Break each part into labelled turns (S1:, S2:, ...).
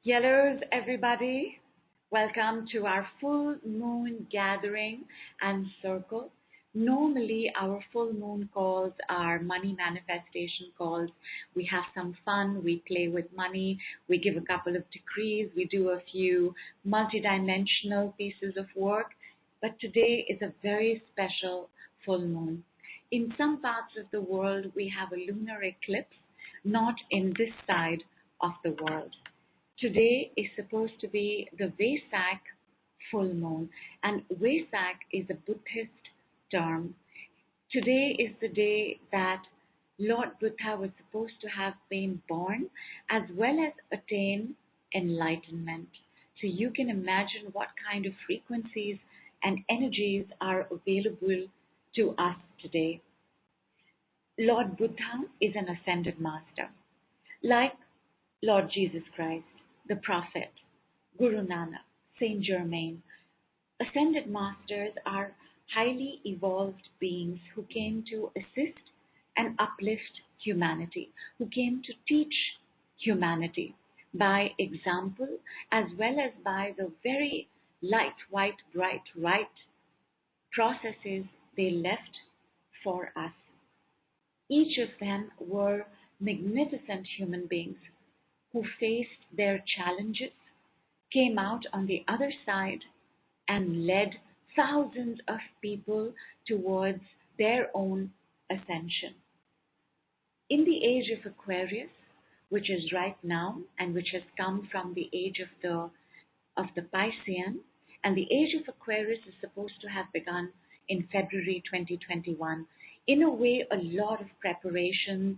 S1: Yellows, everybody. Welcome to our full moon gathering and circle. Normally, our full moon calls are money manifestation calls. We have some fun, we play with money, we give a couple of decrees, we do a few multidimensional pieces of work. But today is a very special full moon. In some parts of the world, we have a lunar eclipse, not in this side of the world. Today is supposed to be the Wesak full moon, and Wesak is a Buddhist term. Today is the day that Lord Buddha was supposed to have been born as well as attain enlightenment. So you can imagine what kind of frequencies and energies are available to us today. Lord Buddha is an ascended master, like Lord Jesus Christ, the Prophet, Guru Nanak, Saint Germain. Ascended masters are highly evolved beings who came to assist and uplift humanity, who came to teach humanity by example as well as by the very light, white, bright, right processes they left for us. Each of them were magnificent human beings who faced their challenges, came out on the other side, and led thousands of people towards their own ascension. In the age of Aquarius, which is right now and which has come from the age of the Piscean, and the age of Aquarius is supposed to have begun in February 2021. In a way, a lot of preparations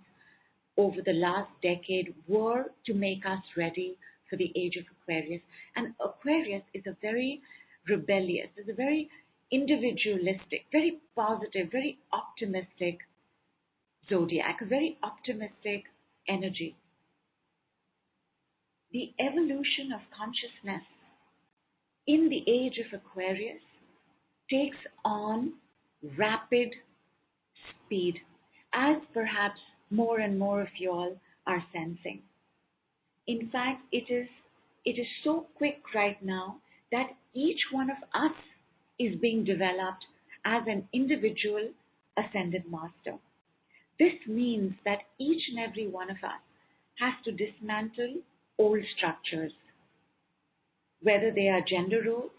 S1: over the last decade were to make us ready for the age of Aquarius. And Aquarius is a very rebellious, is a very individualistic, very positive, very optimistic zodiac, a very optimistic energy. The evolution of consciousness in the age of Aquarius takes on rapid speed, as perhaps more and more of you all are sensing. In fact, it is so quick right now that each one of us is being developed as an individual ascended master. This means that each and every one of us has to dismantle old structures, whether they are gender roles,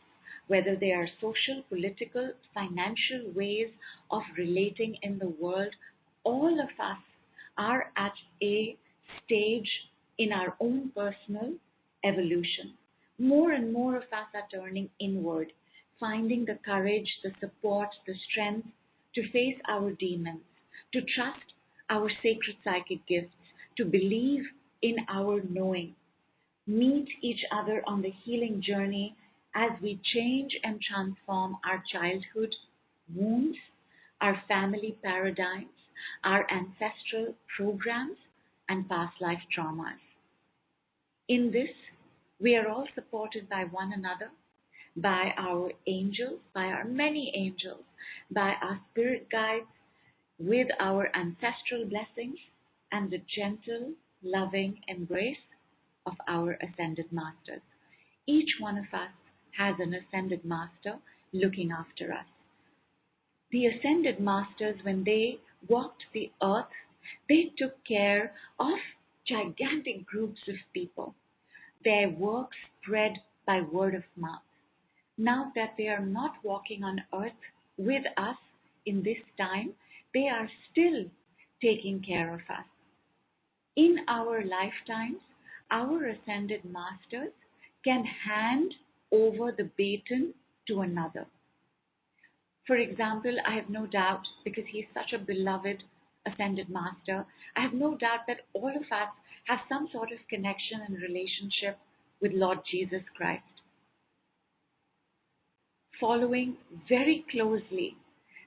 S1: whether they are social, political, financial ways of relating in the world. All of us are at a stage in our own personal evolution. More and more of us are turning inward, finding the courage, the support, the strength to face our demons, to trust our sacred psychic gifts, to believe in our knowing, meet each other on the healing journey as we change and transform our childhood wounds, our family paradigms, our ancestral programs, and past life traumas. In this, we are all supported by one another, by our angels, by our many angels, by our spirit guides, with our ancestral blessings, and the gentle, loving embrace of our ascended masters. Each one of us has an ascended master looking after us. The ascended masters, when they walked the earth, they took care of gigantic groups of people. Their work spread by word of mouth. Now that they are not walking on earth with us in this time, they are still taking care of us. In our lifetimes, our ascended masters can hand over the baton to another. For example, I have no doubt, because he is such a beloved ascended master, I have no doubt that all of us have some sort of connection and relationship with Lord Jesus Christ. Following very closely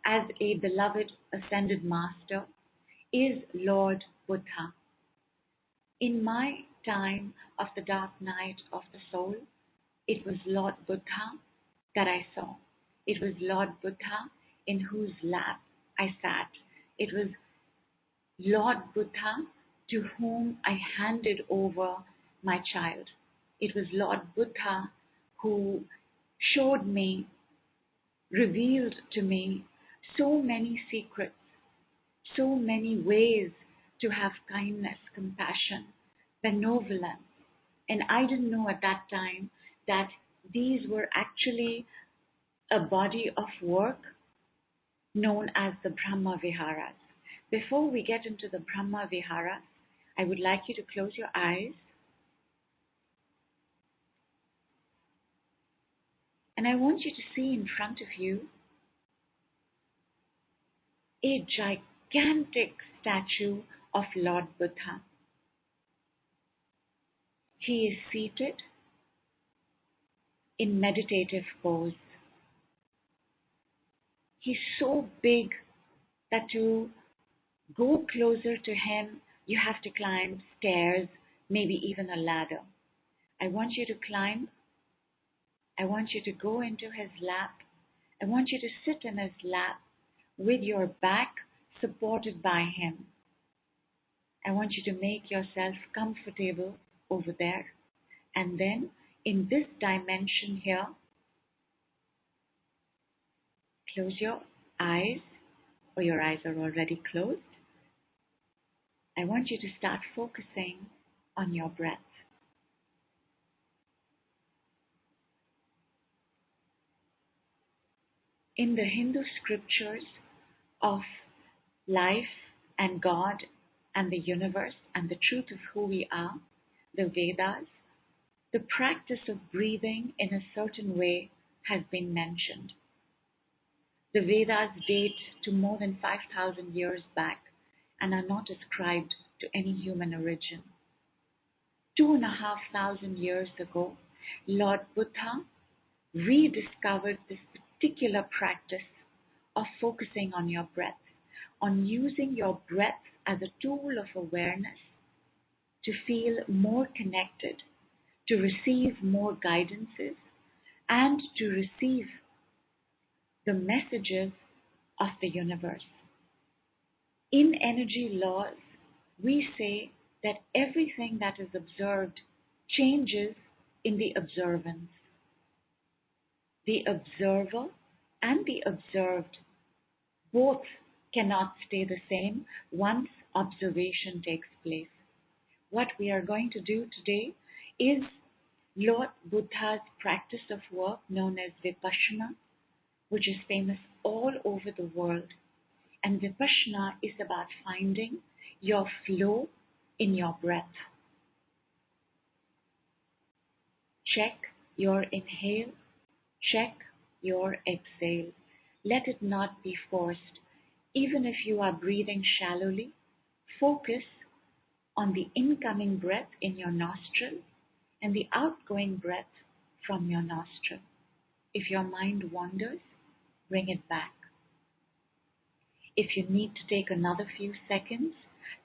S1: as a beloved ascended master is Lord Buddha. In my time of the dark night of the soul, it was Lord Buddha that I saw. It was Lord Buddha in whose lap I sat. It was Lord Buddha to whom I handed over my child. It was Lord Buddha who showed me, revealed to me so many secrets, so many ways to have kindness, compassion, benevolence. And I didn't know at that time that these were actually a body of work known as the Brahma Viharas. Before we get into the Brahma Viharas, I would like you to close your eyes, and I want you to see in front of you a gigantic statue of Lord Buddha. He is seated in meditative pose. He's so big that to go closer to him, you have to climb stairs, maybe even a ladder. I want you to climb. I want you to go into his lap. I want you to sit in his lap with your back supported by him. I want you to make yourself comfortable over there. And then in this dimension here, close your eyes, or your eyes are already closed. I want you to start focusing on your breath. In the Hindu scriptures of life and God and the universe and the truth of who we are, the Vedas, the practice of breathing in a certain way has been mentioned. The Vedas date to more than 5,000 years back and are not ascribed to any human origin. 2,500 years ago, Lord Buddha rediscovered this particular practice of focusing on your breath, on using your breath as a tool of awareness to feel more connected, to receive more guidances, and to receive the messages of the universe. In energy laws, we say that everything that is observed changes in the observance. The observer and the observed both cannot stay the same once observation takes place. What we are going to do today is Lord Buddha's practice of work known as Vipassana, which is famous all over the world. And Vipassana is about finding your flow in your breath. Check your inhale, check your exhale. Let it not be forced. Even if you are breathing shallowly, focus on the incoming breath in your nostril and the outgoing breath from your nostril. If your mind wanders, bring it back. If you need to take another few seconds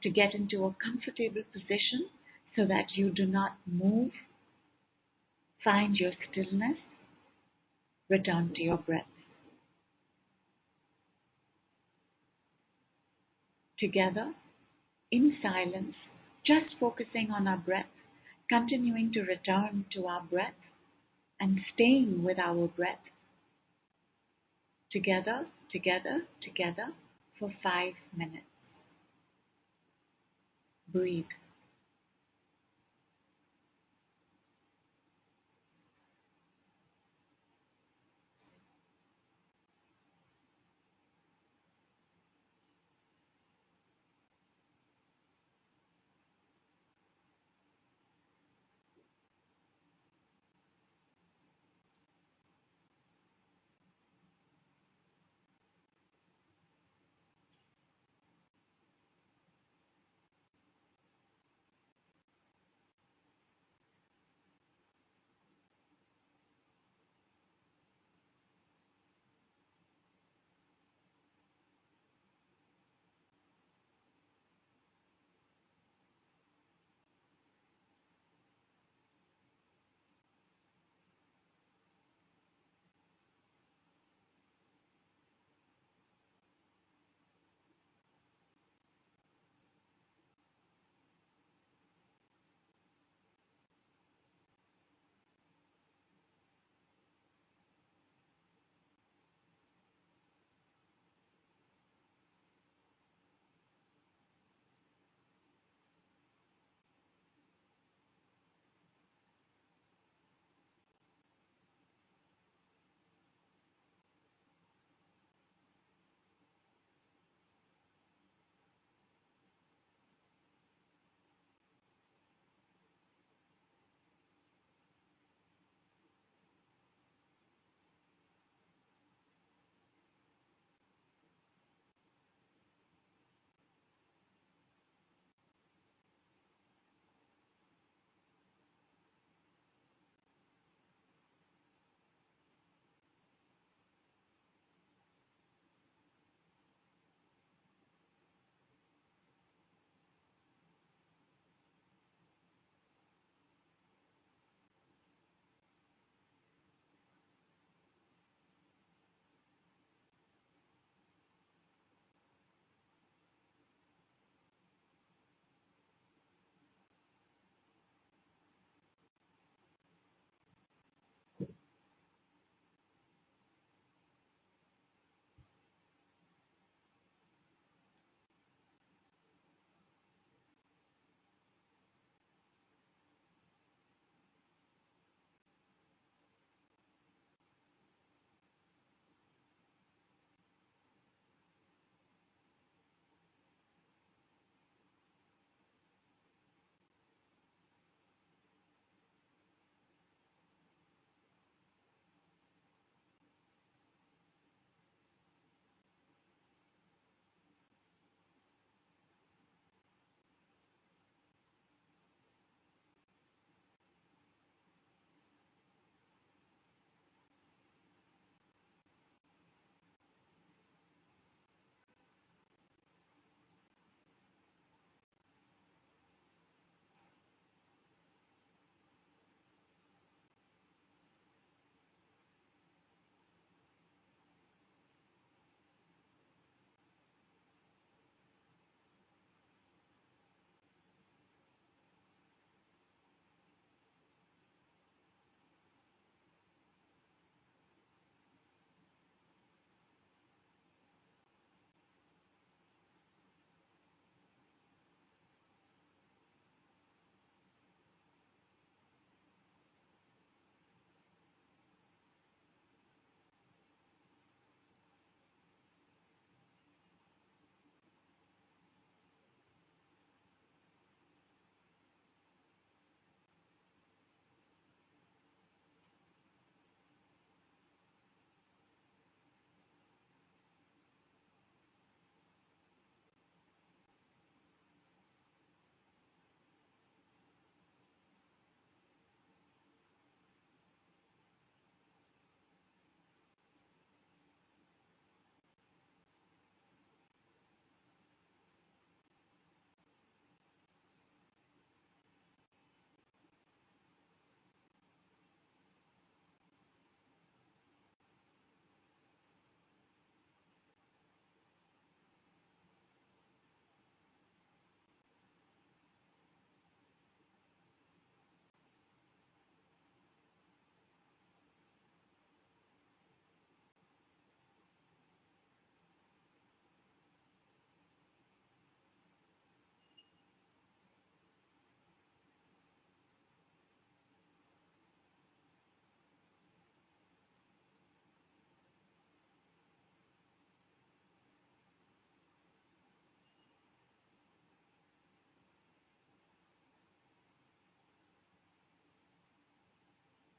S1: to get into a comfortable position so that you do not move, find your stillness, return to your breath. Together, in silence, just focusing on our breath, continuing to return to our breath and staying with our breath. Together, together, together for 5 minutes. Breathe.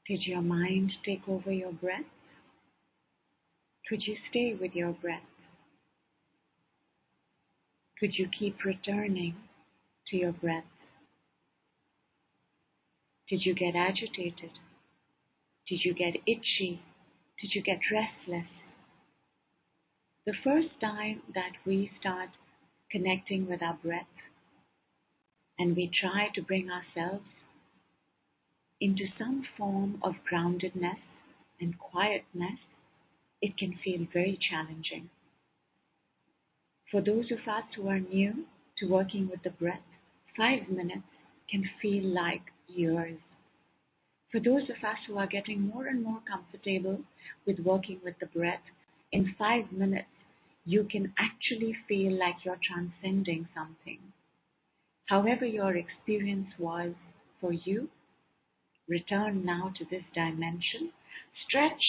S1: Did your mind take over your breath? Could you stay with your breath? Could you keep returning to your breath? Did you get agitated? Did you get itchy? Did you get restless? The first time that we start connecting with our breath and we try to bring ourselves into some form of groundedness and quietness, it can feel very challenging. For those of us who are new to working with the breath, 5 minutes can feel like years. For those of us who are getting more and more comfortable with working with the breath, in 5 minutes, you can actually feel like you're transcending something. However your experience was for you, return now to this dimension. Stretch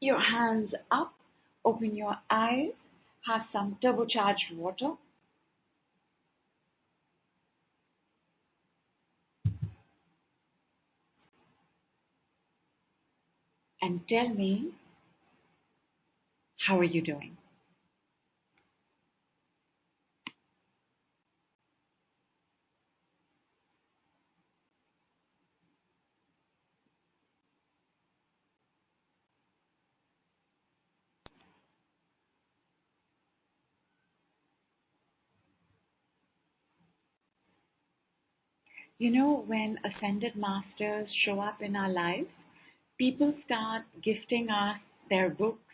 S1: your hands up, open your eyes, have some turbocharged water. And tell me, how are you doing? You know, when ascended masters show up in our lives, people start gifting us their books,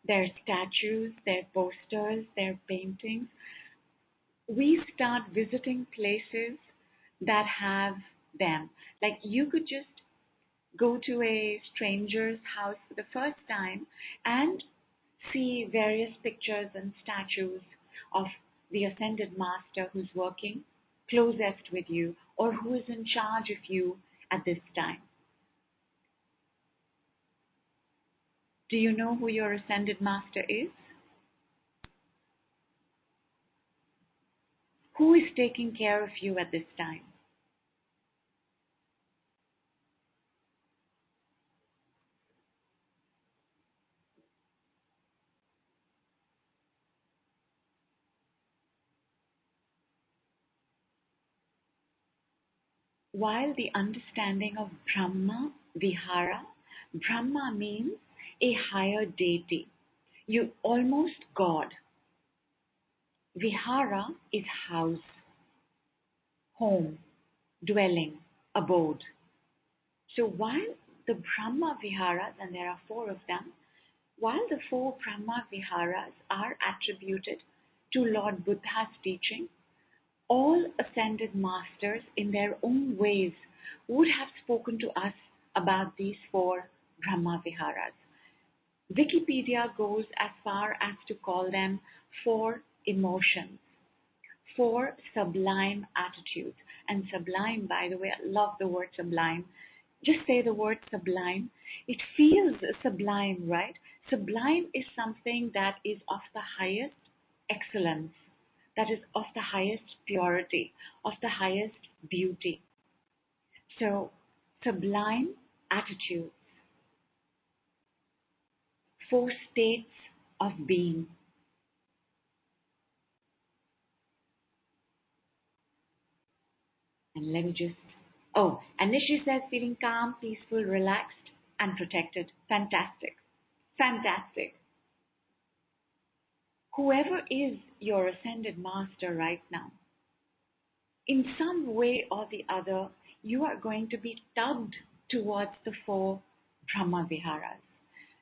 S1: their statues, their posters, their paintings. We start visiting places that have them. Like you could just go to a stranger's house for the first time and see various pictures and statues of the ascended master who's working closest with you or who is in charge of you at this time. Do you know who your ascended master is? Who is taking care of you at this time? While the understanding of Brahma Vihara, Brahma means a higher deity. You almost God. Vihara is house, home, dwelling, abode. So while the Brahma Viharas, and there are four of them, while the four Brahma Viharas are attributed to Lord Buddha's teaching, all ascended masters in their own ways would have spoken to us about these four Brahma Viharas. Wikipedia goes as far as to call them four emotions, four sublime attitudes. And sublime, by the way, I love the word sublime. Just say the word sublime. It feels sublime, right? Sublime is something that is of the highest excellence, that is of the highest purity, of the highest beauty. So, sublime attitudes, four states of being. And let me just, oh, and Nishi says feeling calm, peaceful, relaxed, and protected. Fantastic. Fantastic. Whoever is your ascended master right now, in some way or the other, you are going to be tugged towards the four Brahma Viharas.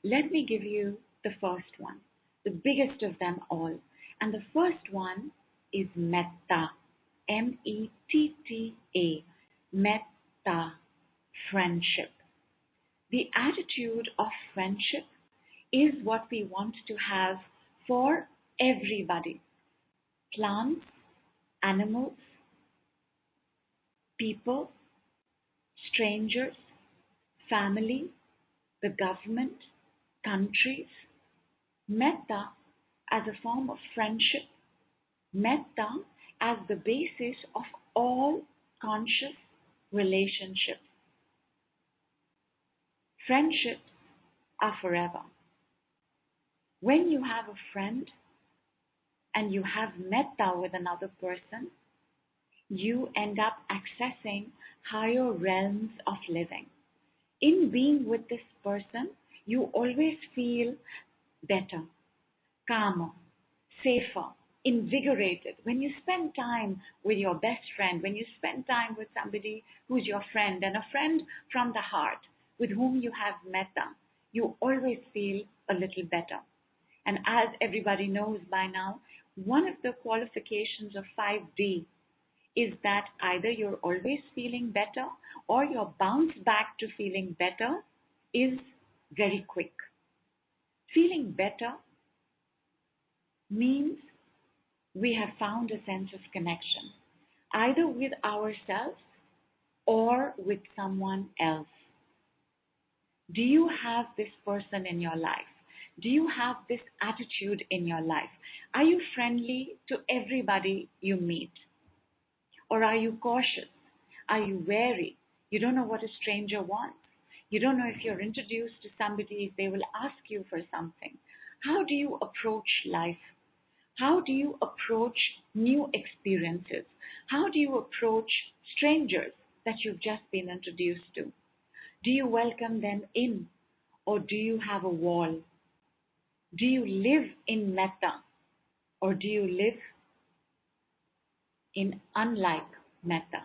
S1: Let me give you the first one, the biggest of them all. And the first one is Metta, Metta, Metta, friendship. The attitude of friendship is what we want to have for everybody. Plants, animals, people, strangers, family, the government, countries. Metta as a form of friendship, metta as the basis of all conscious relationships. Friendships are forever. When you have a friend and you have metta with another person, you end up accessing higher realms of living. In being with this person, you always feel better, calmer, safer, invigorated. When you spend time with your best friend, when you spend time with somebody who's your friend and a friend from the heart with whom you have metta, you always feel a little better. And as everybody knows by now, one of the qualifications of 5D is that either you're always feeling better or your bounce back to feeling better is very quick. Feeling better means we have found a sense of connection, either with ourselves or with someone else. Do you have this person in your life? Do you have this attitude in your life? Are you friendly to everybody you meet? Or are you cautious? Are you wary? You don't know what a stranger wants. You don't know if you're introduced to somebody, if they will ask you for something. How do you approach life? How do you approach new experiences? How do you approach strangers that you've just been introduced to? Do you welcome them in or do you have a wall? Do you live in metta or do you live in unlike metta?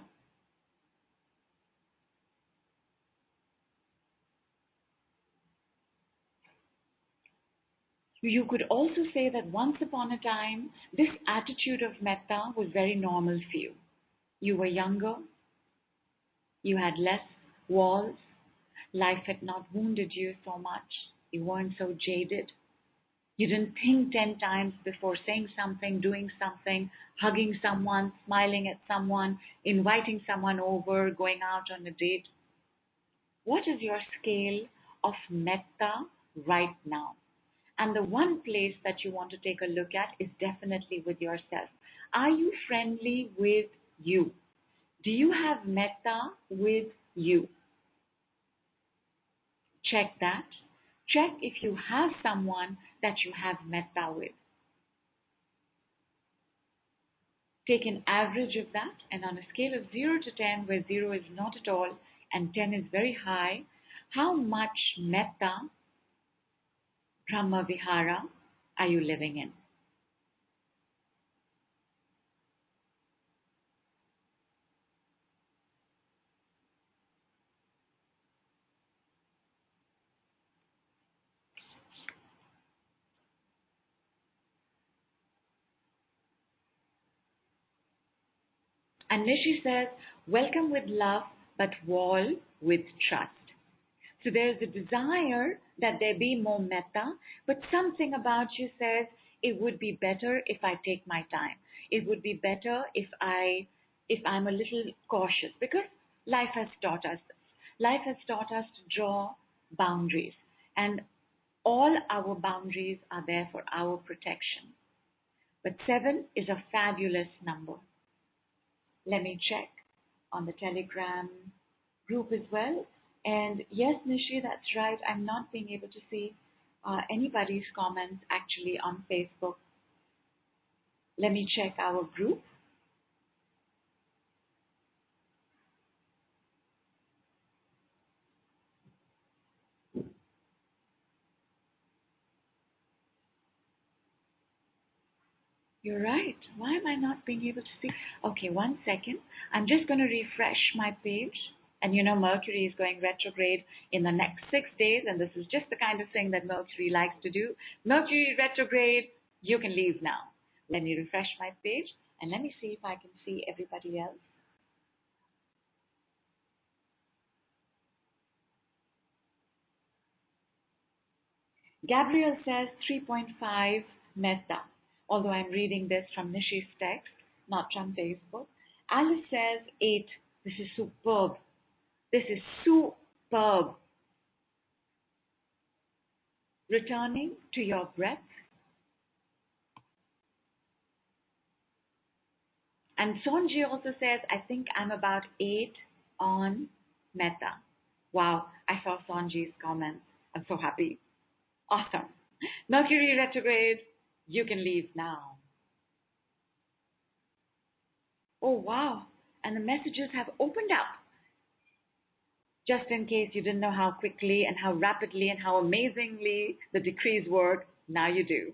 S1: You could also say that once upon a time, this attitude of metta was very normal for you. You were younger, you had less walls, life had not wounded you so much, you weren't so jaded. You didn't think 10 times before saying something, doing something, hugging someone, smiling at someone, inviting someone over, going out on a date. What is your scale of metta right now? And the one place that you want to take a look at is definitely with yourself. Are you friendly with you? Do you have metta with you? Check that. Check if you have someone that you have metta with. Take an average of that, and on a scale of 0 to 10, where 0 is not at all and 10 is very high, how much metta, Brahma Vihara, are you living in? And Nishi says, welcome with love, but wall with trust. So there's a desire that there be more metta, but something about you says it would be better if I take my time. It would be better if I'm a little cautious, because life has taught us this. Life has taught us to draw boundaries, and all our boundaries are there for our protection. But 7 is a fabulous number. Let me check on the Telegram group as well. And yes, Nishi, that's right. I'm not being able to see anybody's comments actually on Facebook. Let me check our group. You're right. Why am I not being able to see? Okay, one second. I'm just going to refresh my page. And you know, Mercury is going retrograde in the next 6 days, and this is just the kind of thing that Mercury likes to do. Mercury retrograde, you can leave now. Let me refresh my page, and let me see if I can see everybody else. Gabriel says 3.5 metta, although I'm reading this from Nishi's text, not from Facebook. Alice says 8. This is superb. This is superb. Returning to your breath. And Sonji also says, I think I'm about 8 on metta. Wow, I saw Sanji's comments. I'm so happy. Awesome. Mercury retrograde, you can leave now. Oh, wow. And the messages have opened up. Just in case you didn't know how quickly and how rapidly and how amazingly the decrees work, now you do.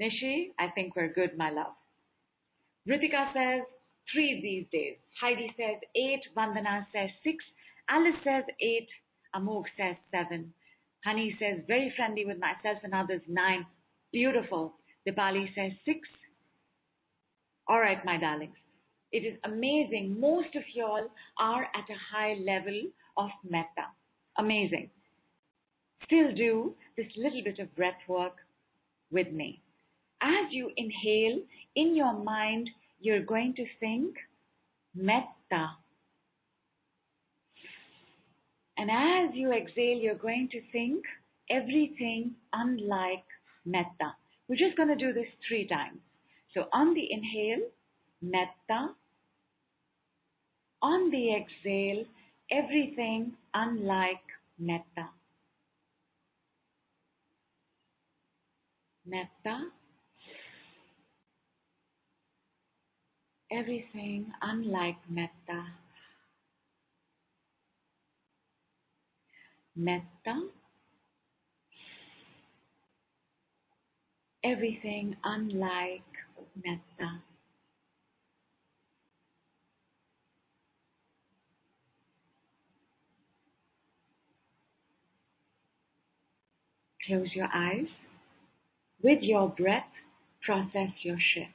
S1: Nishi, I think we're good, my love. Ritika says 3 these days. Heidi says 8. Vandana says 6. Alice says 8. Amog says 7. Honey says very friendly with myself and others 9. Beautiful. Dipali says 6. All right, my darlings. It is amazing. Most of y'all are at a high level of metta. Amazing. Still do this little bit of breath work with me. As you inhale, in your mind, you're going to think metta. And as you exhale, you're going to think everything unlike metta. We're just going to do this 3 times. So on the inhale, metta. On the exhale, everything unlike metta. Metta. Everything unlike metta. Metta. Everything unlike metta. Close your eyes. With your breath, process your shifts.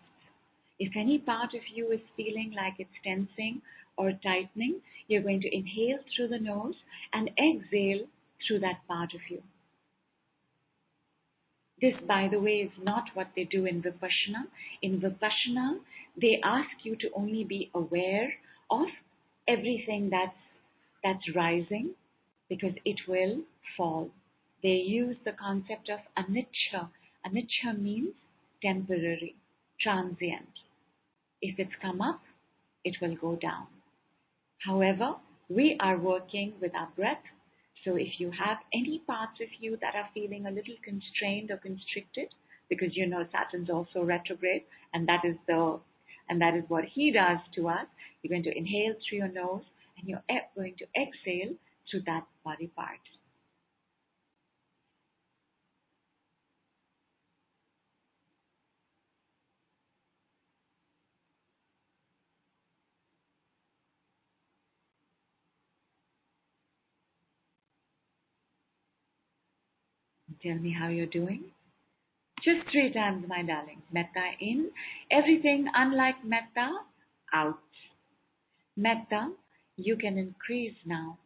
S1: If any part of you is feeling like it's tensing or tightening, you're going to inhale through the nose and exhale through that part of you. This, by the way, is not what they do in Vipassana. In Vipassana, they ask you to only be aware of everything that's rising because it will fall. They use the concept of anicca. Anicca means temporary, transient. If it's come up, it will go down. However, we are working with our breath. So if you have any parts of you that are feeling a little constrained or constricted, because you know Saturn's also retrograde, and that is what he does to us. You're going to inhale through your nose, and you're going to exhale through that body part. Tell me how you're doing. Just 3 times, my darling. Metta in. Everything unlike metta, out. Metta, you can increase now.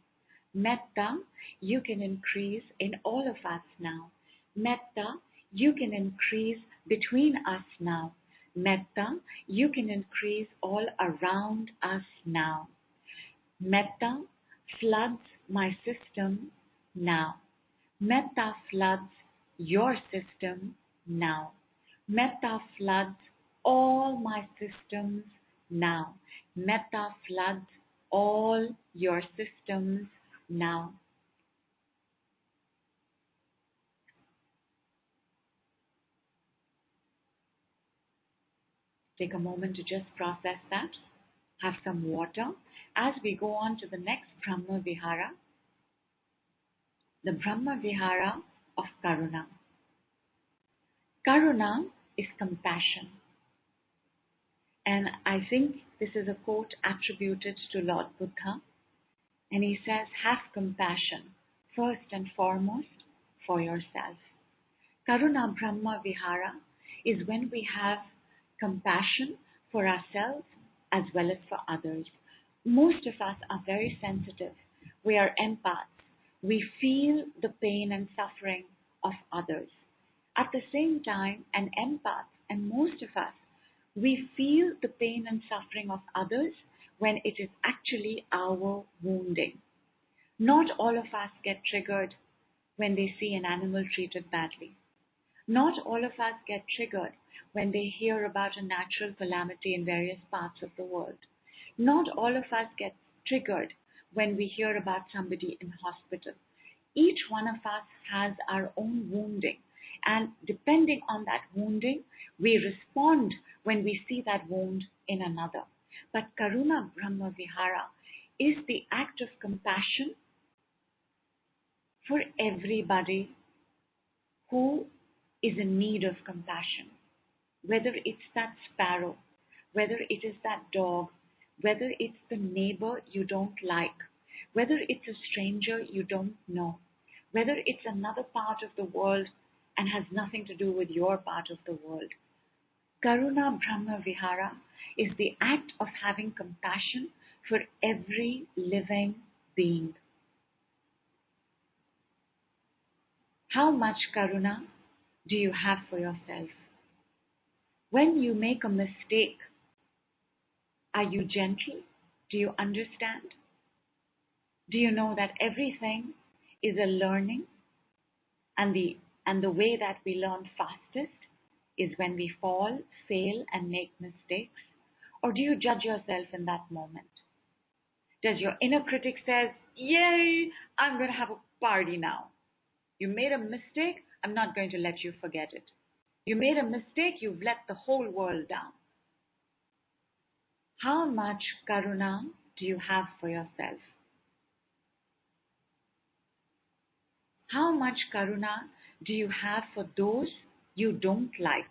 S1: Metta, you can increase in all of us now. Metta, you can increase between us now. Metta, you can increase all around us now. Metta floods my system now. Metta floods your system now. Metta floods all my systems now. Metta floods all your systems now. Take a moment to just process that. Have some water. As we go on to the next Brahma Vihara, the Brahma Vihara of Karuna. Karuna is compassion. And I think this is a quote attributed to Lord Buddha. And he says, have compassion first and foremost for yourself. Karuna Brahma Vihara is when we have compassion for ourselves as well as for others. Most of us are very sensitive. We are empaths. We feel the pain and suffering of others. At the same time, an empath, and most of us, we feel the pain and suffering of others when it is actually our wounding. Not all of us get triggered when they see an animal treated badly. Not all of us get triggered when they hear about a natural calamity in various parts of the world. Not all of us get triggered when we hear about somebody in hospital. Each one of us has our own wounding, and depending on that wounding, we respond when we see that wound in another. But Karuna Brahma Vihara is the act of compassion for everybody who is in need of compassion, whether it's that sparrow, whether it is that dog, whether it's the neighbor you don't like, whether it's a stranger you don't know, whether it's another part of the world and has nothing to do with your part of the world. Karuna Brahma Vihara is the act of having compassion for every living being. How much karuna do you have for yourself? When you make a mistake, are you gentle? Do you understand? Do you know that everything is a learning, and the way that we learn fastest is when we fall, fail, and make mistakes? Or do you judge yourself in that moment? Does your inner critic says, "Yay, I'm going to have a party now. You made a mistake, I'm not going to let you forget it. You made a mistake, you've let the whole world down." How much karuna do you have for yourself? How much karuna do you have for those you don't like?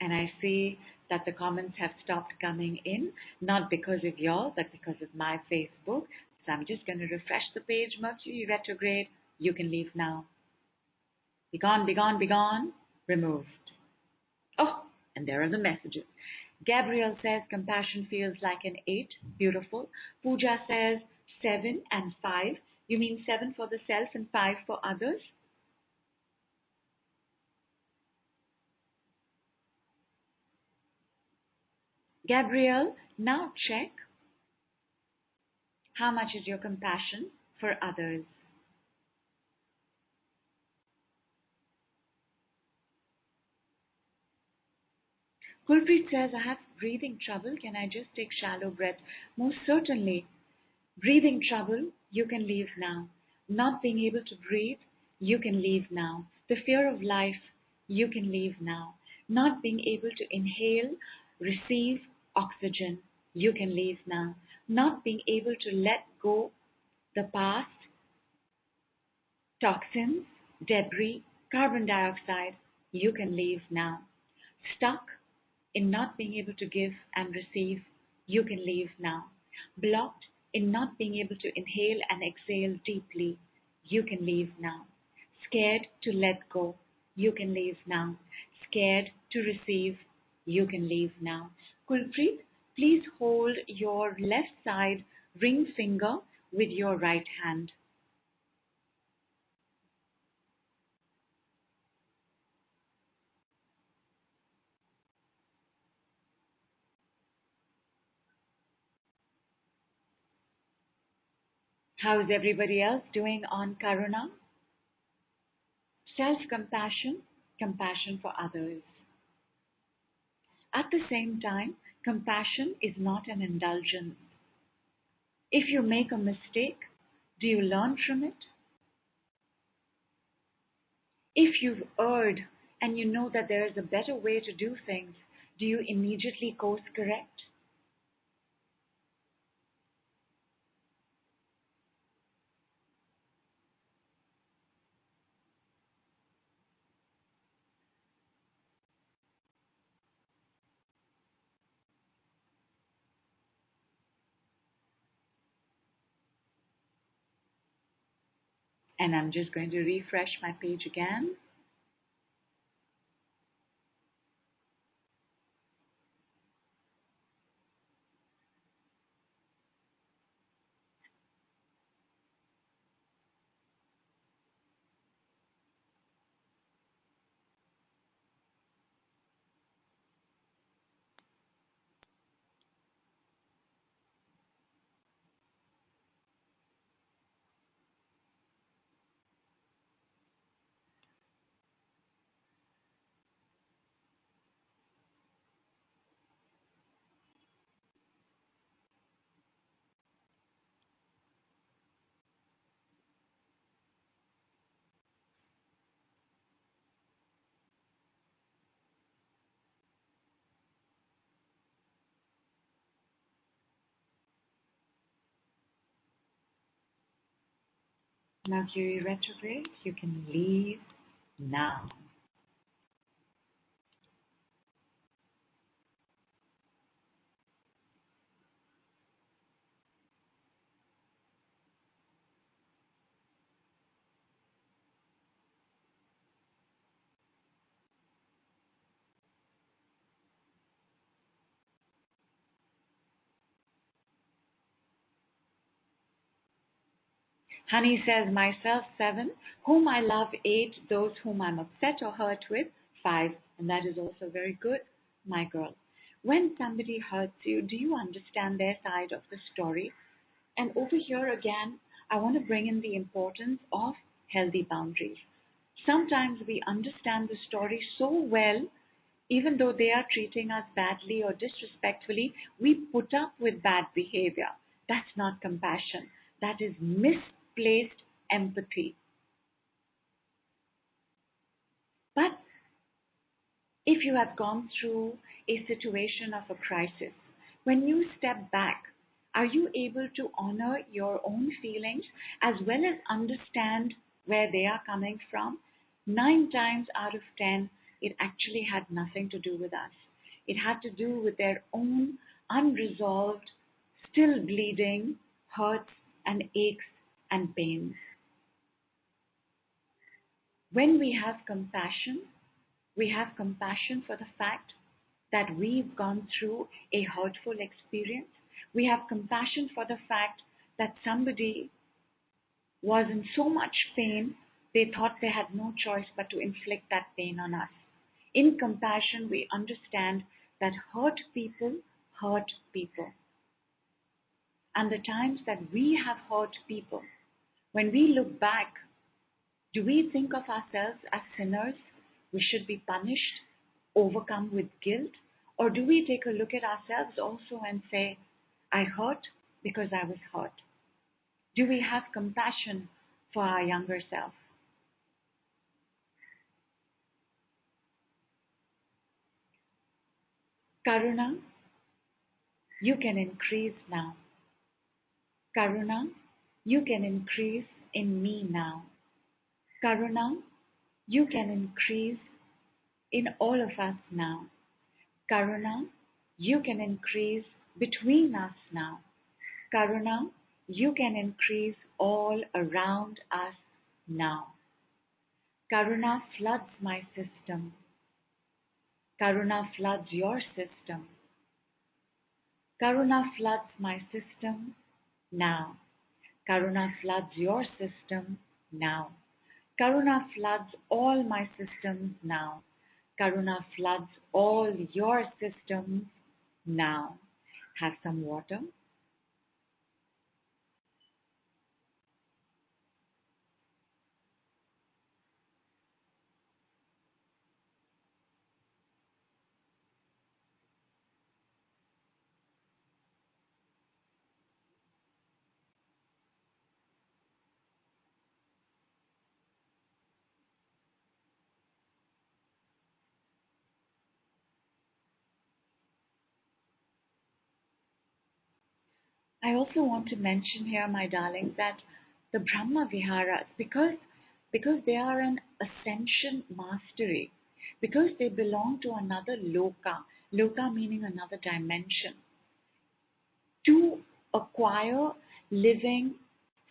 S1: And I see that the comments have stopped coming in, not because of y'all, but because of my Facebook. So I'm just going to refresh the page. Mercury retrograde, you can leave now. Be gone, be gone, be gone. Removed. Oh, and there are the messages. Gabrielle says compassion feels like an 8. Beautiful. Pooja says 7 and 5. You mean 7 for the self and 5 for others? Gabrielle, now check how much is your compassion for others. Gurpreet says, I have breathing trouble. Can I just take shallow breath? Most certainly. Breathing trouble, you can leave now. Not being able to breathe, you can leave now. The fear of life, you can leave now. Not being able to inhale, receive oxygen, you can leave now. Not being able to let go the past, toxins, debris, carbon dioxide, you can leave now. Stuck in not being able to give and receive, you can leave now. Blocked in not being able to inhale and exhale deeply, you can leave now. Scared to let go, you can leave now. Scared to receive, you can leave now. Kulpreet, please hold your left side ring finger with your right hand. How is everybody else doing on Karuna? Self-compassion, compassion for others. At the same time, compassion is not an indulgence. If you make a mistake, do you learn from it? If you've erred and you know that there is a better way to do things, do you immediately course correct? And I'm just going to refresh my page again. Mercury retrograde, you can leave now. Honey says, myself 7, whom I love 8, those whom I'm upset or hurt with 5, and that is also very good, my girl. When somebody hurts you, do you understand their side of the story? And over here again, I want to bring in the importance of healthy boundaries. Sometimes we understand the story so well, even though they are treating us badly or disrespectfully, we put up with bad behavior. That's not compassion. That is misplaced empathy. But if you have gone through a situation of a crisis, when you step back, are you able to honor your own feelings as well as understand where they are coming from? 9 times out of 10, it actually had nothing to do with us. It had to do with their own unresolved, still bleeding hurts and aches and pains. When we have compassion for the fact that we've gone through a hurtful experience. We have compassion for the fact that somebody was in so much pain, they thought they had no choice but to inflict that pain on us. In compassion, we understand that hurt people. And the times that we have hurt people, when we look back, do we think of ourselves as sinners who should be punished, overcome with guilt? Or do we take a look at ourselves also and say, I hurt because I was hurt? Do we have compassion for our younger self? Karuna, you can increase now. Karuna, you can increase in me now. Karuna, you can increase in all of us now. Karuna, you can increase between us now. Karuna, you can increase all around us now. Karuna floods my system. Karuna floods your system. Karuna floods my system now. Karuna floods your system now. Karuna floods all my systems now. Karuna floods all your systems now. Have some water. I also want to mention here, my darlings, that the Brahma Viharas, because they are an ascension mastery, because they belong to another loka meaning another dimension, to acquire, living,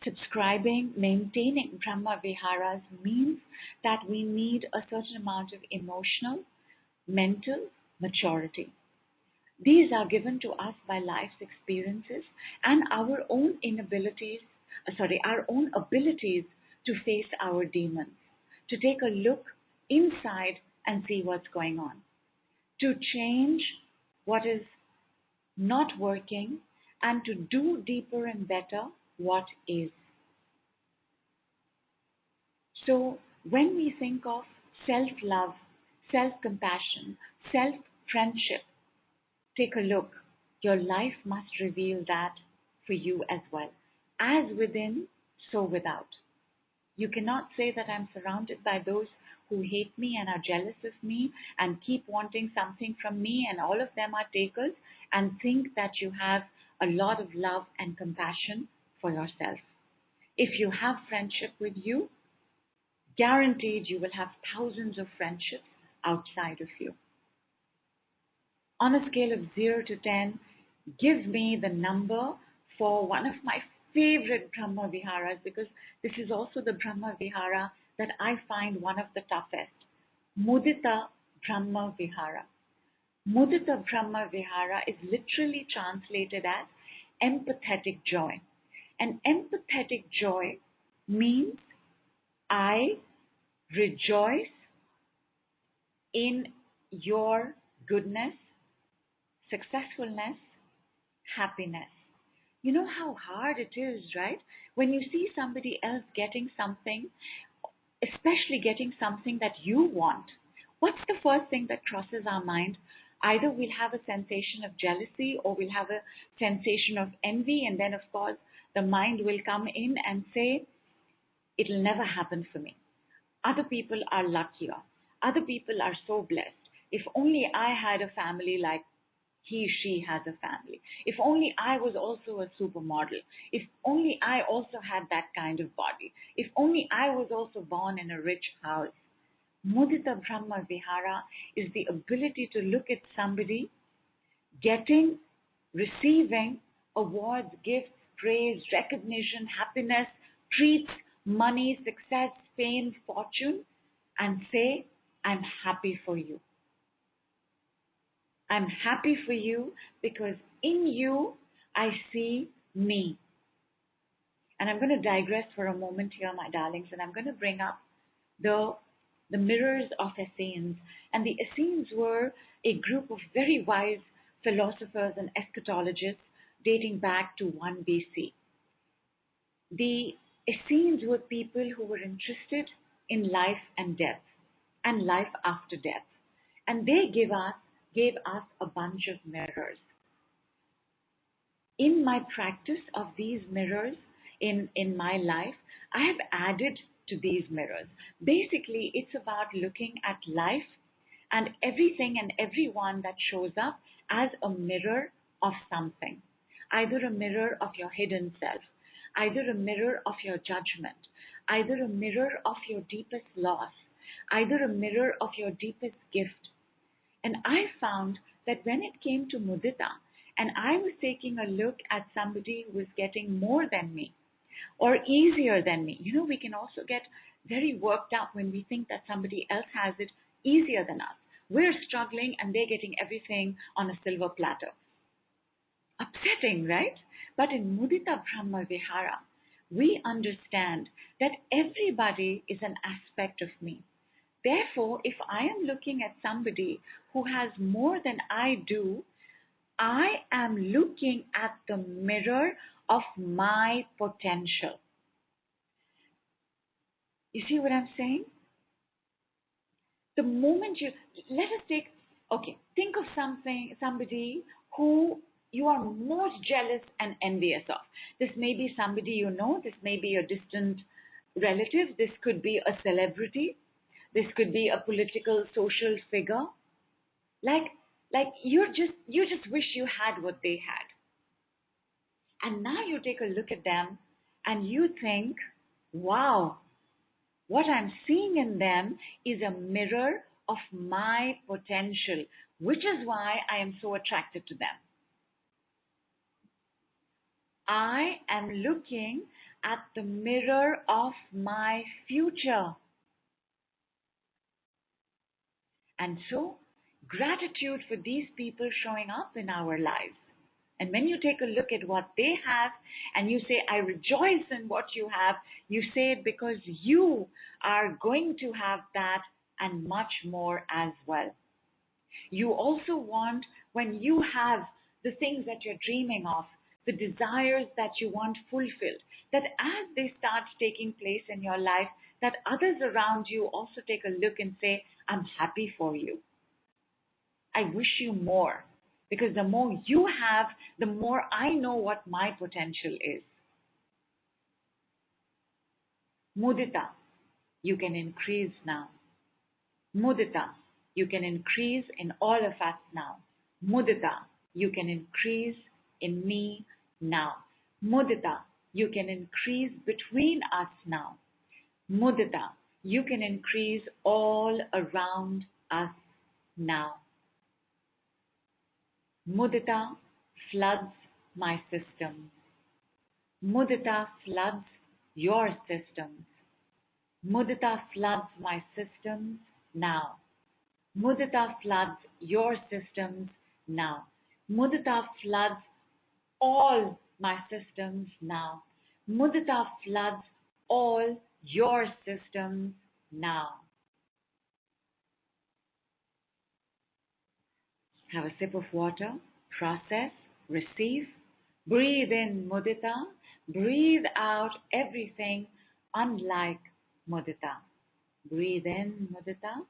S1: subscribing, maintaining Brahma Viharas means that we need a certain amount of emotional, mental maturity. These are given to us by life's experiences and our own abilities to face our demons, to take a look inside and see what's going on, to change what is not working and to do deeper and better what is. So when we think of self-love, self-compassion, self-friendship, take a look. Your life must reveal that for you as well. As within, so without. You cannot say that I'm surrounded by those who hate me and are jealous of me and keep wanting something from me and all of them are takers and think that you have a lot of love and compassion for yourself. If you have friendship with you, guaranteed you will have thousands of friendships outside of you. On a scale of 0 to 10, give me the number for one of my favorite Brahma Viharas, because this is also the Brahma Vihara that I find one of the toughest. Mudita Brahma Vihara. Mudita Brahma Vihara is literally translated as empathetic joy. And empathetic joy means I rejoice in your goodness, successfulness, happiness. You know how hard it is, right? When you see somebody else getting something, especially getting something that you want, what's the first thing that crosses our mind? Either we'll have a sensation of jealousy or we'll have a sensation of envy, and then, of course, the mind will come in and say, it'll never happen for me. Other people are luckier. Other people are so blessed. If only I had a family like she has a family. If only I was also a supermodel. If only I also had that kind of body. If only I was also born in a rich house. Mudita Brahma Vihara is the ability to look at somebody getting, receiving awards, gifts, praise, recognition, happiness, treats, money, success, fame, fortune, and say, I'm happy for you. I'm happy for you because in you, I see me. And I'm going to digress for a moment here, my darlings, and I'm going to bring up the mirrors of Essenes. And the Essenes were a group of very wise philosophers and eschatologists dating back to 1 BC. The Essenes were people who were interested in life and death and life after death. And they gave us a bunch of mirrors. In my practice of these mirrors in my life, I have added to these mirrors. Basically, it's about looking at life and everything and everyone that shows up as a mirror of something. Either a mirror of your hidden self, either a mirror of your judgment, either a mirror of your deepest loss, either a mirror of your deepest gift. And I found that when it came to mudita, and I was taking a look at somebody who was getting more than me or easier than me, we can also get very worked up when we think that somebody else has it easier than us. We're struggling and they're getting everything on a silver platter. Upsetting, right? But in Mudita Brahma Vihara, we understand that everybody is an aspect of me. Therefore, if I am looking at somebody who has more than I do, I am looking at the mirror of my potential. You see what I'm saying? The moment think of somebody who you are most jealous and envious of. This may be somebody you know, this may be a distant relative, this could be a celebrity, this could be a political, social figure. Like you just wish you had what they had. And now you take a look at them and you think, wow, what I'm seeing in them is a mirror of my potential, which is why I am so attracted to them. I am looking at the mirror of my future. And so, gratitude for these people showing up in our lives. And when you take a look at what they have and you say, I rejoice in what you have, you say it because you are going to have that and much more as well. You also want, when you have the things that you're dreaming of, the desires that you want fulfilled, that as they start taking place in your life, that others around you also take a look and say, I'm happy for you. I wish you more. Because the more you have, the more I know what my potential is. Mudita, you can increase now. Mudita, you can increase in all of us now. Mudita, you can increase in me now. Mudita, You can increase between us now. Mudita, you can increase all around us now. Mudita floods my systems. Mudita floods your systems. Mudita floods my systems now. Mudita floods your systems now. Mudita floods all my systems now. Mudita floods all your systems now. Have a sip of water, process, receive. Breathe in mudita, breathe out everything unlike mudita. Breathe in mudita,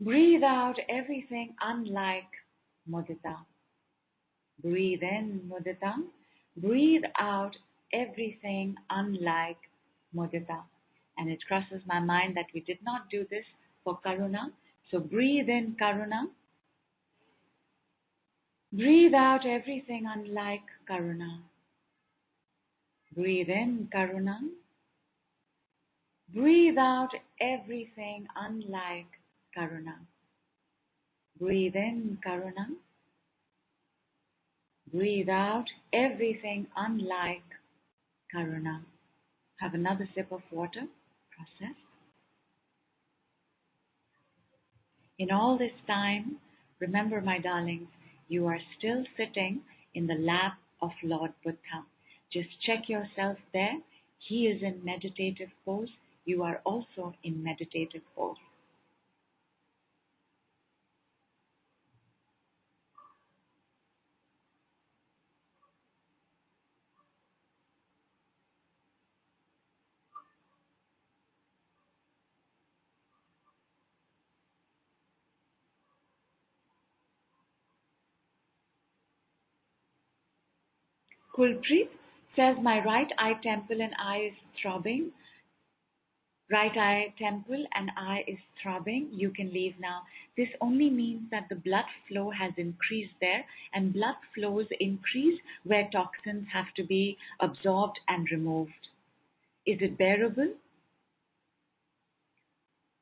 S1: breathe out everything unlike mudita. Breathe in mudita, breathe out everything unlike mudita. And it crosses my mind that we did not do this for karuna. So breathe in karuna, breathe out everything unlike karuna. Breathe in karuna, breathe out everything unlike karuna. Breathe in karuna, breathe out everything unlike karuna. Have another sip of water, process. In all this time, remember, my darlings, you are still sitting in the lap of Lord Buddha. Just check yourself there. He is in meditative pose. You are also in meditative pose. Kulpreet says, my right eye temple and eye is throbbing. Right eye temple and eye is throbbing. You can leave now. This only means that the blood flow has increased there, and blood flows increase where toxins have to be absorbed and removed. Is it bearable?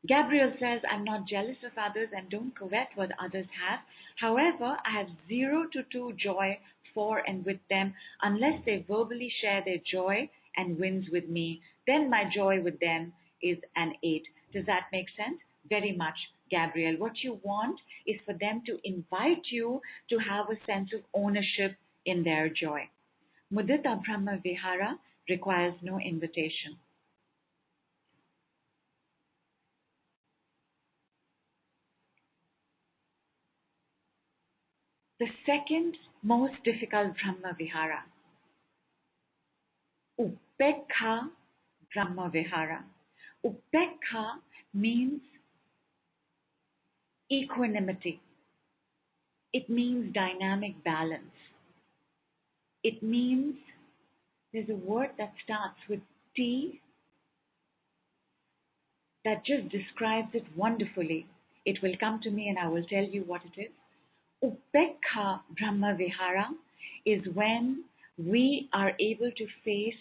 S1: Gabriel says, I'm not jealous of others and don't covet what others have. However, I have 0 to 2 joy for and with them unless they verbally share their joy and wins with me. Then my joy with them is an 8. Does that make sense? Very much, Gabriel. What you want is for them to invite you to have a sense of ownership in their joy. Mudita Brahma Vihara requires no invitation. The second most difficult Brahma Vihara, Upekha Brahma Vihara. Upekha means equanimity. It means dynamic balance. It means, there's a word that starts with T that just describes it wonderfully. It will come to me and I will tell you what it is. Upekha Brahma Vihara is when we are able to face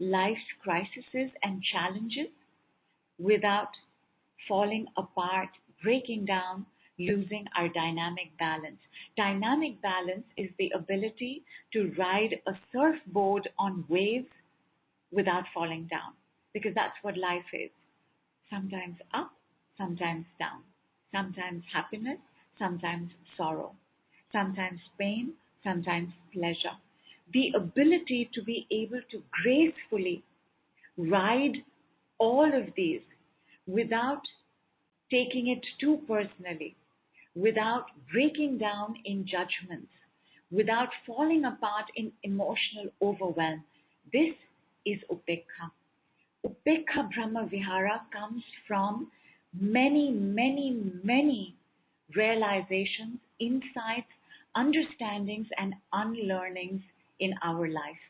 S1: life's crises and challenges without falling apart, breaking down, losing our dynamic balance. Dynamic balance is the ability to ride a surfboard on waves without falling down, because that's what life is. Sometimes up, sometimes down, sometimes happiness, sometimes sorrow, sometimes pain, sometimes pleasure. The ability to be able to gracefully ride all of these without taking it too personally, without breaking down in judgments, without falling apart in emotional overwhelm. This is Upekha. Upekha Brahma Vihara comes from many, many, many realizations, insights, understandings, and unlearnings in our life.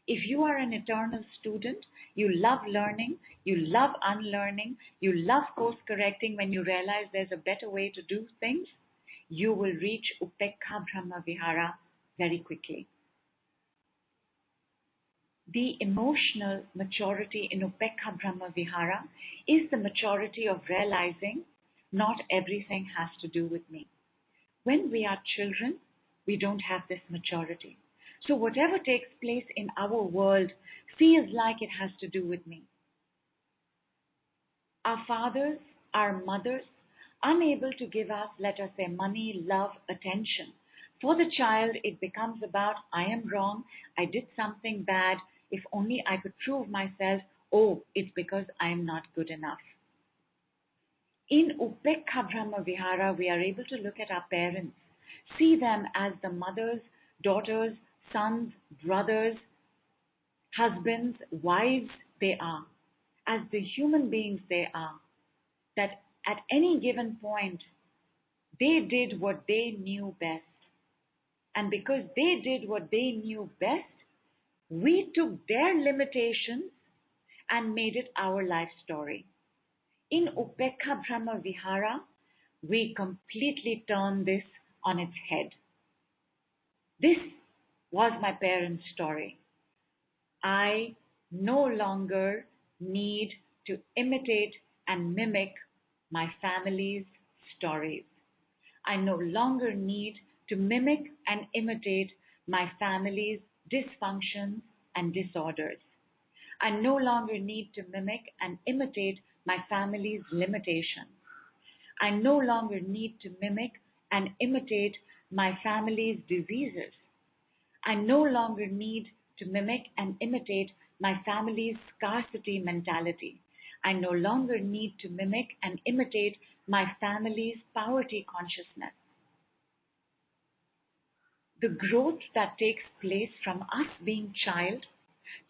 S1: If you are an eternal student, you love learning, you love unlearning, you love course correcting when you realize there's a better way to do things, you will reach Upekha Brahma Vihara very quickly. The emotional maturity in Upekha Brahma Vihara is the maturity of realizing not everything has to do with me. When we are children, we don't have this maturity. So whatever takes place in our world feels like it has to do with me. Our fathers, our mothers, unable to give us, let us say, money, love, attention. For the child, it becomes about, I am wrong, I did something bad, if only I could prove myself, oh, it's because I am not good enough. In Upekha Brahma Vihara, we are able to look at our parents, see them as the mothers, daughters, sons, brothers, husbands, wives they are, as the human beings they are, that at any given point, they did what they knew best. And because they did what they knew best, we took their limitations and made it our life story. In Upekha Brahma Vihara, we completely turn this on its head. This was my parents' story. I no longer need to imitate and mimic my family's stories. I no longer need to mimic and imitate my family's dysfunctions and disorders. I no longer need to mimic and imitate my family's limitations. I no longer need to mimic and imitate my family's diseases. I no longer need to mimic and imitate my family's scarcity mentality. I no longer need to mimic and imitate my family's poverty consciousness. The growth that takes place from us being child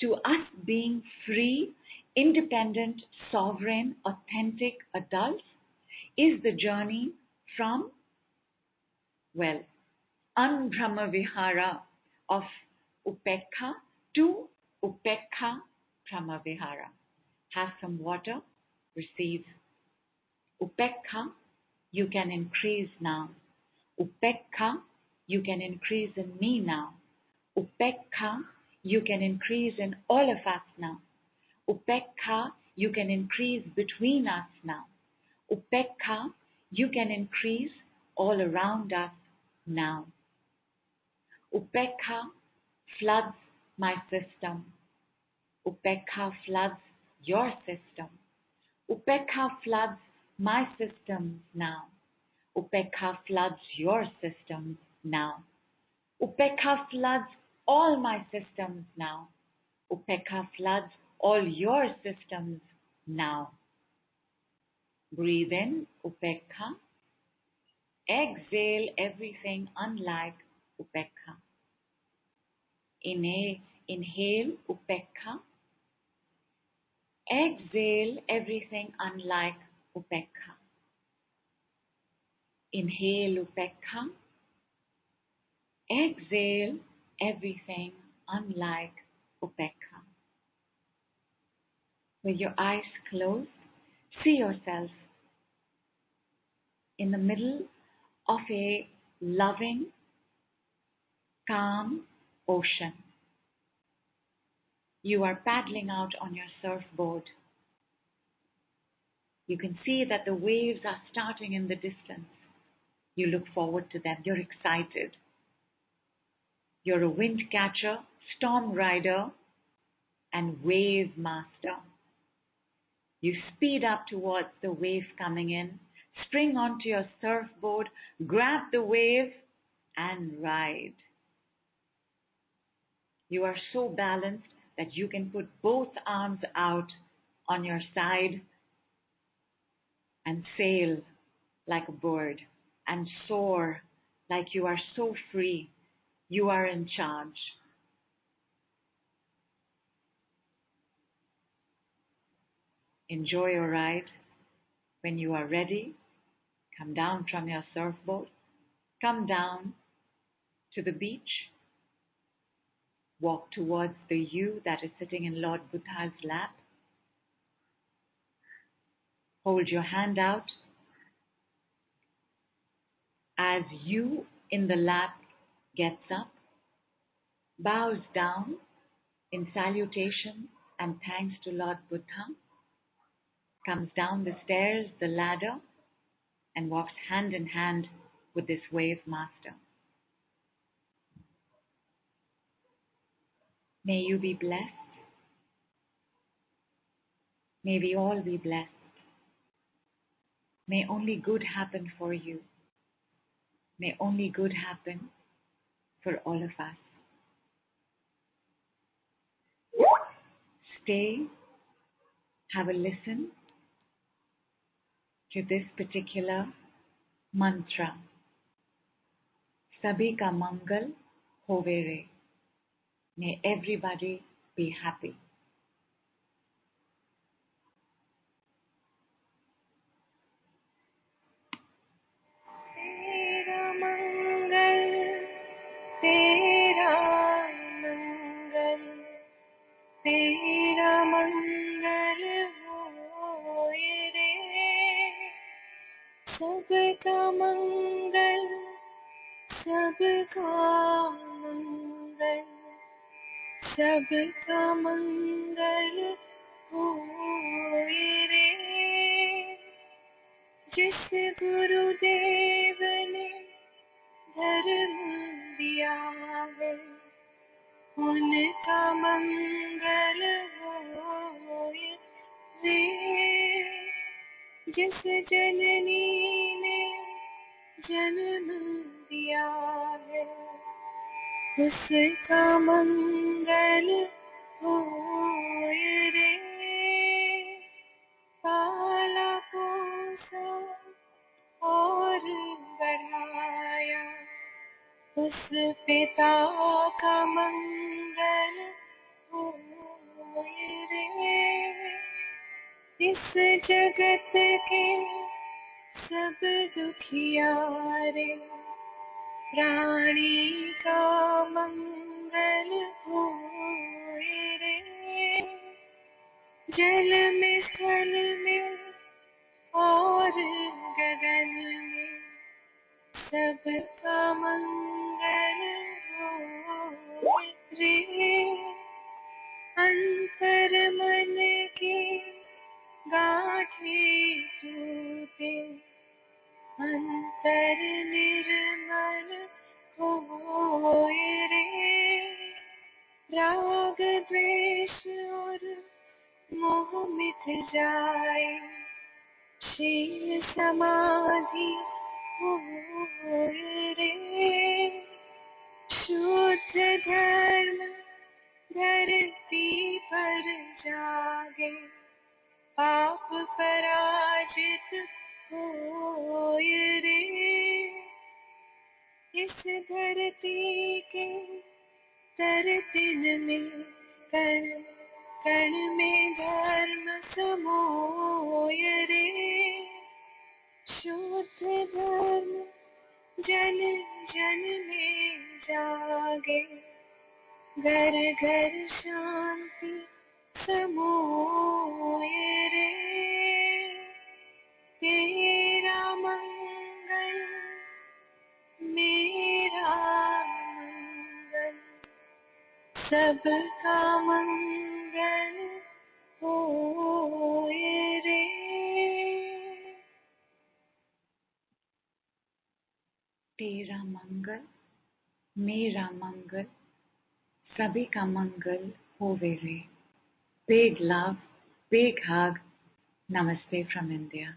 S1: to us being free, independent, sovereign, authentic adults is the journey from, well, Brahma Vihara of Upekha to Upekha Brahma Vihara. Have some water, receive. Upekha, you can increase now. Upekha, you can increase in me now. Upekha, you can increase in all of us now. Upekha, you can increase between us now. Upekha, you can increase all around us now. Upekha floods my system. Upekha floods your system. Upekha floods my systems now. Upekha floods your systems now. Upekha floods all my systems now. Upekha floods all your systems now. Breathe in, Upekha. Exhale everything unlike Upekha. Inhale, Upekha. Exhale everything unlike Upekha. Inhale, Upekha. Exhale everything unlike Upekha. With your eyes closed, see yourself in the middle of a loving, calm ocean. You are paddling out on your surfboard. You can see that the waves are starting in the distance. You look forward to them. You're excited. You're a wind catcher, storm rider, and wave master. You speed up towards the wave coming in, spring onto your surfboard, grab the wave, and ride. You are so balanced that you can put both arms out on your side and sail like a bird and soar like you are so free. You are in charge. Enjoy your ride. When you are ready, come down from your surfboard, come down to the beach, walk towards the you that is sitting in Lord Buddha's lap. Hold your hand out as you in the lap gets up, bows down, in salutation and thanks to Lord Buddha, comes down the stairs, the ladder, and walks hand in hand with this wave master. May you be blessed. May we all be blessed. May only good happen for you. May only good happen for all of us. Stay, have a listen to this particular mantra. Sabhi ka mangal hove re. May everybody be happy.
S2: Tera mangal, tera mangal, tera mangal hoye re. Sabka mangal, sabka mangal, sabka mangal hoye re. जिस गुरुदेव ने धर्म दिया है उनका मंगल होए रे. जिस जननी ने जन्म दिया है उसका मंगल होए रे. पाला पोसा और बढ़ाया उस पिता का मंगल होए रे. इस जगत के सब दुखियारे प्राणी का मंगल होए रे. जल में स्थल में और गगन में सबका मंगल होए रे. अंतर मन की गांठें टूटे अंतर निर्मल होए रे. राग द्वेष और मोह मिट जाए शील समाधि होए रे. शुद्ध धर्म धरती पर जागे पाप पराजित होए रे. इस धरती के तरतिन में कण कण में धर्म समोए रे. शुद्ध धर्म जन जन में जागे घर घर शांति समोए रे. तेरा मंगल मेरा मंगल सबका मंगल होए रे.
S1: तेरा मंगल, मेरा मंगल, सभी का मंगल होवे रे. Big love, big hug. Namaste from India.